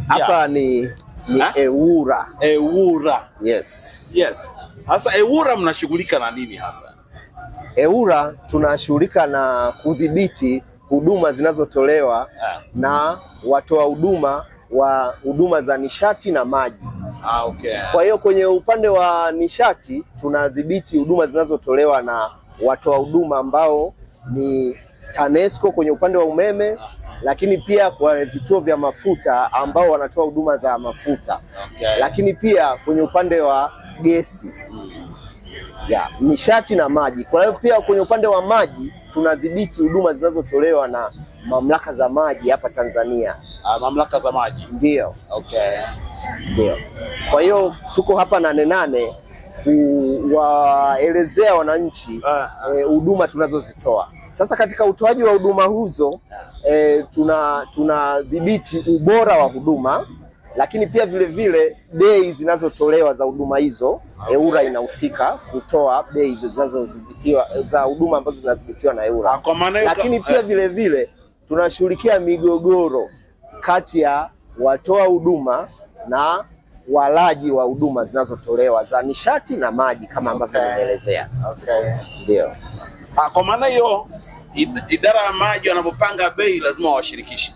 Hapa ni EWURA. EWURA. Yes. Yes. Sasa EWURA mnashughulika na nini hasa? EWURA tunashughulika na kudhibiti huduma zinazotolewa na watoa huduma wa huduma za nishati na maji. Okay. Kwa hiyo kwenye upande wa nishati tunadhibiti huduma zinazotolewa na watoa huduma ambao ni TANESCO kwenye upande wa umeme, lakini pia kwa vituo vya mafuta ambao wanatoa huduma za mafuta. Okay. Lakini pia kwenye upande wa gesi nishati na maji. Kwa hiyo pia kwenye upande wa maji tunadhibiti huduma zinazotolewa na mamlaka za maji hapa Tanzania. Mamlaka za maji. Ndio. Okay. Ndio. Kwa hiyo tuko hapa Nane Nane kuwaelezea wananchi huduma tunazozitoa. Sasa katika utoaji wa huduma hizo tunadhibiti ubora wa huduma, lakini pia vile vile bei zinazotolewa za huduma hizo. EWURA inahusika kutoa bei zinazodhibitiwa za huduma ambazo zinadhibitiwa na EWURA. Lakini pia vile vile tunashughulikia migogoro kati ya watoa huduma na walaji wa huduma zinazotolewa za nishati na maji kama ambavyo nimeelezea. Okay. Ndio. Kwa maana hiyo idara ya maji wanapopanga bei lazima washirikishe.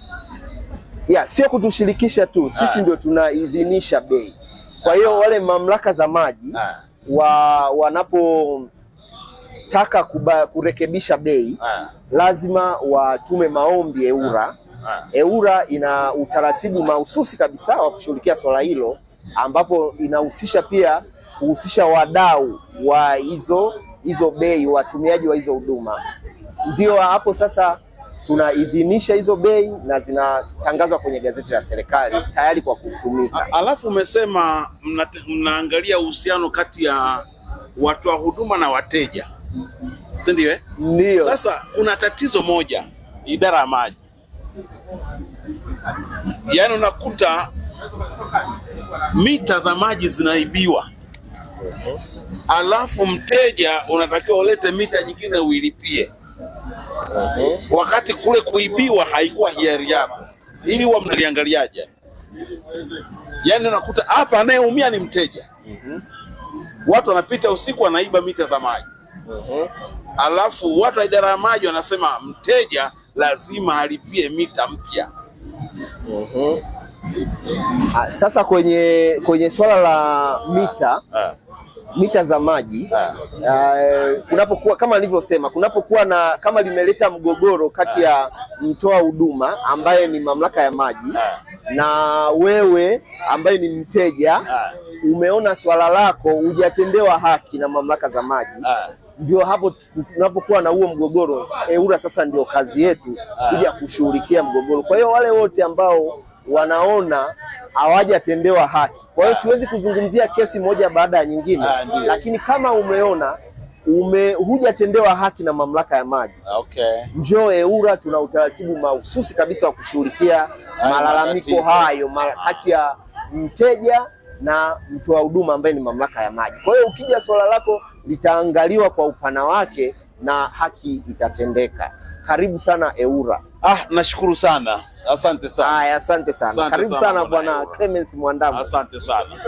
Sio kutushirikisha tu, sisi ndio tunaidhinisha bei. Kwa hiyo wale mamlaka za maji wanapotaka kurekebisha bei lazima watume maombi EWURA. EWURA ina utaratibu mahususi kabisa wa kushughulikia swala hilo, ambapo inahusisha pia kuhusisha wadau wa hizo bei, watumiaji wa hizo huduma. Ndio hapo sasa tunaidhinisha hizo bei na zinatangazwa kwenye gazeti la serikali tayari kwa kutumika. Alafu umesema mnaangalia uhusiano kati ya watoa huduma na wateja, si ndio? Ndio. Sasa kuna tatizo moja idara ya maji, yaani unakuta mita za maji zinaibiwa, alafu mteja unatakiwa ulete mita nyingine uilipie. Wakati kule kuibiwa haikuwa hiari yako. Ili huwa mnaliangaliaje? Yaani unakuta hapa anayeumia ni mteja. Watu wanapita usiku wanaiba mita za maji. Alafu watu wa idara ya maji wanasema mteja lazima alipie mita mpya. Sasa kwenye swala la mita za maji kunapokuwa kama nilivyosema, kunapokuwa kama limeleta mgogoro kati ya mtoa huduma ambaye ni mamlaka ya maji na wewe ambaye ni mteja, umeona swala lako hujatendewa haki na mamlaka za maji, ndio hapo tunapokuwa na huo mgogoro. EWURA sasa ndio kazi yetu kuja kushughulikia mgogoro. Kwa hiyo wale wote ambao wanaona hawajatendewa haki, kwa hiyo siwezi kuzungumzia kesi moja baada ya nyingine, lakini kama umeona hujatendewa haki na mamlaka ya maji, njoo EWURA, tuna utaratibu mahususi kabisa wa kushughulikia malalamiko hayo kati ya mteja na mtoa huduma ambaye ni mamlaka ya maji. Kwa hiyo ukija swala lako litaangaliwa kwa upana wake na haki itatendeka. Karibu sana EWURA. Nashukuru sana. Asante sana. Asante sana. Karibu sana Bwana Clemence Mwandambo. Asante sana.